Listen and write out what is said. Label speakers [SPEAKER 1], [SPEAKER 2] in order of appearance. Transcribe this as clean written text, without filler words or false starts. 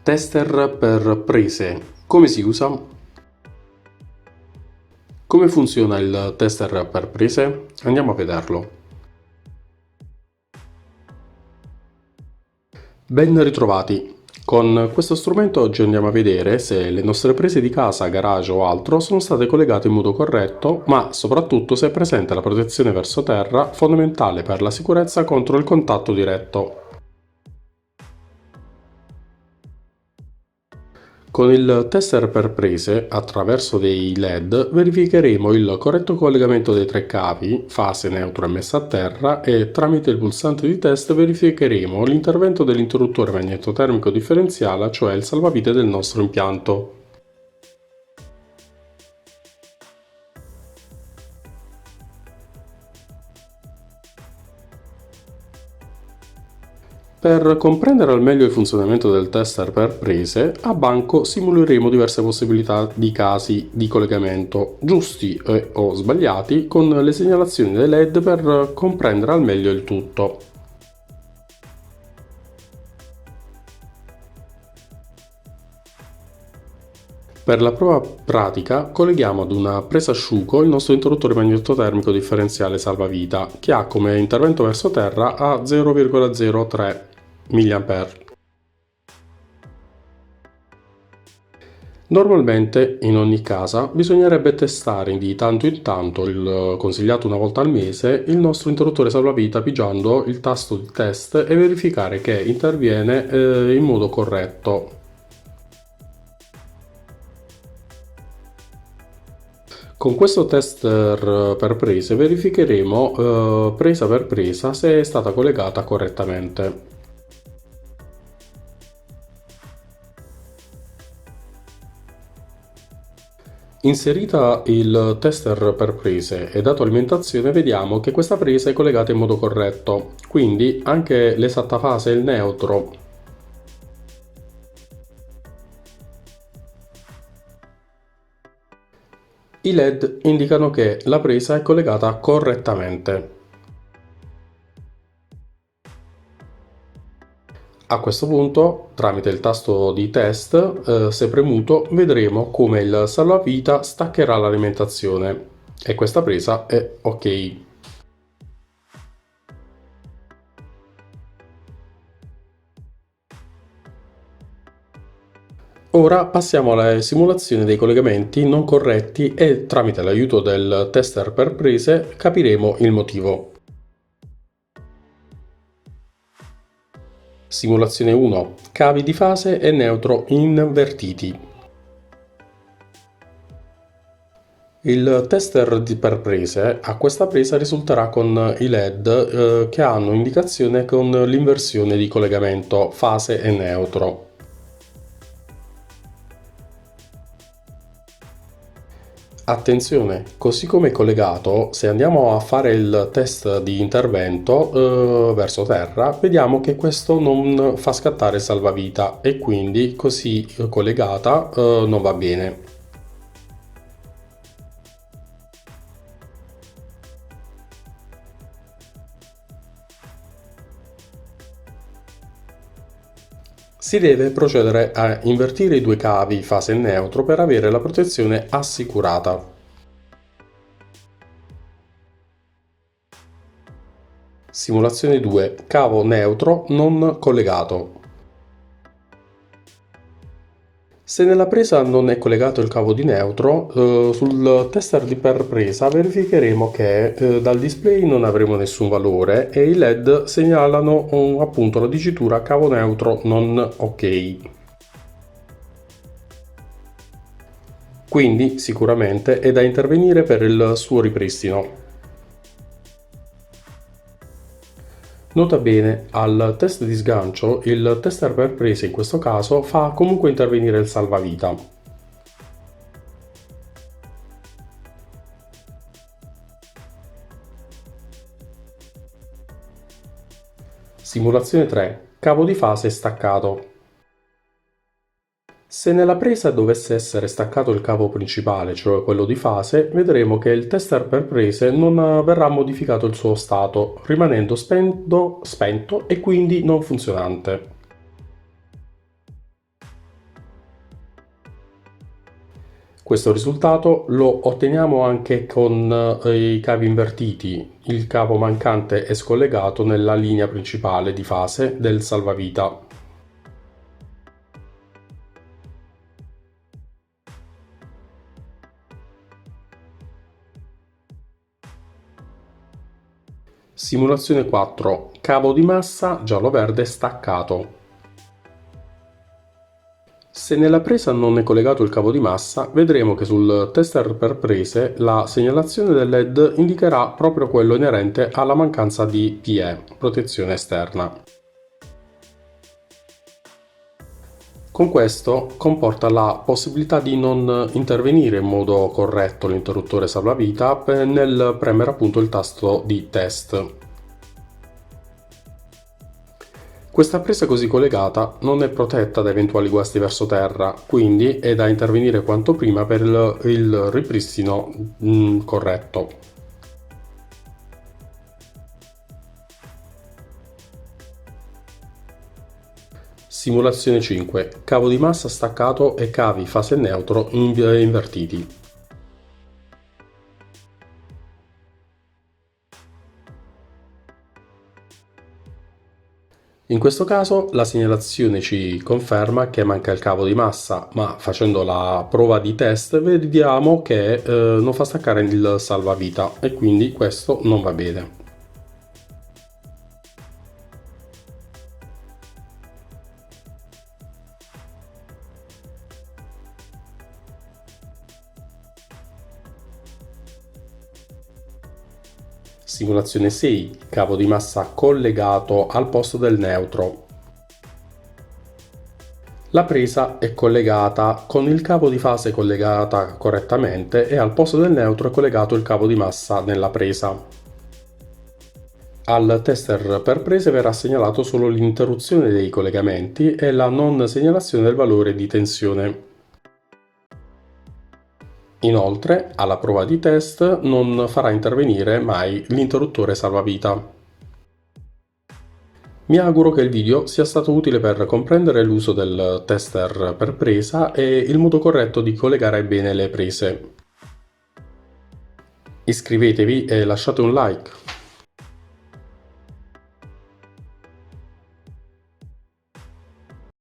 [SPEAKER 1] Tester per prese. Come si usa? Come funziona il tester per prese? Andiamo a vederlo. Ben ritrovati! Con questo strumento oggi andiamo a vedere se le nostre prese di casa, garage o altro sono state collegate in modo corretto, ma soprattutto se è presente la protezione verso terra, fondamentale per la sicurezza contro il contatto diretto. Con il tester per prese, attraverso dei LED, verificheremo il corretto collegamento dei tre cavi, fase, neutro e messa a terra, e tramite il pulsante di test verificheremo l'intervento dell'interruttore magnetotermico differenziale, cioè il salvavite del nostro impianto. Per comprendere al meglio il funzionamento del tester per prese, a banco simuleremo diverse possibilità di casi di collegamento, giusti o sbagliati, con le segnalazioni dei LED per comprendere al meglio il tutto. Per la prova pratica colleghiamo ad una presa asciugo il nostro interruttore magnetotermico differenziale salvavita, che ha come intervento verso terra a 0,03 mA. Normalmente, in ogni casa, bisognerebbe testare di tanto in tanto, il consigliato una volta al mese, il nostro interruttore salvavita pigiando il tasto di test e verificare che interviene in modo corretto. Con questo tester per prese verificheremo presa per presa se è stata collegata correttamente. Inserita il tester per prese e dato alimentazione vediamo che questa presa è collegata in modo corretto, quindi anche l'esatta fase e il neutro. I LED indicano che la presa è collegata correttamente. A questo punto, tramite il tasto di test, se premuto, vedremo come il salvavita staccherà l'alimentazione e questa presa è ok. Ora passiamo alla simulazione dei collegamenti non corretti e tramite l'aiuto del tester per prese capiremo il motivo. Simulazione 1. Cavi di fase e neutro invertiti. Il tester per prese a questa presa risulterà con i LED che hanno indicazione con l'inversione di collegamento fase e neutro. Attenzione, così come collegato, se andiamo a fare il test di intervento verso terra, vediamo che questo non fa scattare il salvavita e quindi così collegata non va bene. Si deve procedere a invertire i due cavi fase e neutro per avere la protezione assicurata. Simulazione 2. Cavo neutro non collegato. Se nella presa non è collegato il cavo di neutro, sul tester di per presa verificheremo che dal display non avremo nessun valore e i LED segnalano appunto la dicitura cavo neutro non ok. Quindi sicuramente è da intervenire per il suo ripristino. Nota bene, al test di sgancio il tester per prese in questo caso fa comunque intervenire il salvavita. Simulazione 3. Cavo di fase staccato. Se nella presa dovesse essere staccato il cavo principale, cioè quello di fase, vedremo che il tester per prese non verrà modificato il suo stato, rimanendo spento e quindi non funzionante. Questo risultato lo otteniamo anche con i cavi invertiti. Il cavo mancante è scollegato nella linea principale di fase del salvavita. Simulazione 4. Cavo di massa giallo-verde staccato. Se nella presa non è collegato il cavo di massa, vedremo che sul tester per prese la segnalazione del LED indicherà proprio quello inerente alla mancanza di PE, protezione esterna. Con questo comporta la possibilità di non intervenire in modo corretto l'interruttore salvavita nel premere appunto il tasto di test. Questa presa così collegata non è protetta da eventuali guasti verso terra, quindi è da intervenire quanto prima per il ripristino corretto. Simulazione 5. Cavo di massa staccato e cavi fase neutro invertiti. In questo caso la segnalazione ci conferma che manca il cavo di massa, ma facendo la prova di test vediamo che non fa staccare il salvavita e quindi questo non va bene. Simulazione 6. Cavo di massa collegato al posto del neutro. La presa è collegata con il cavo di fase collegata correttamente e al posto del neutro è collegato il cavo di massa nella presa. Al tester per prese verrà segnalato solo l'interruzione dei collegamenti e la non segnalazione del valore di tensione. Inoltre, alla prova di test non farà intervenire mai l'interruttore salvavita. Mi auguro che il video sia stato utile per comprendere l'uso del tester per presa e il modo corretto di collegare bene le prese. Iscrivetevi e lasciate un like.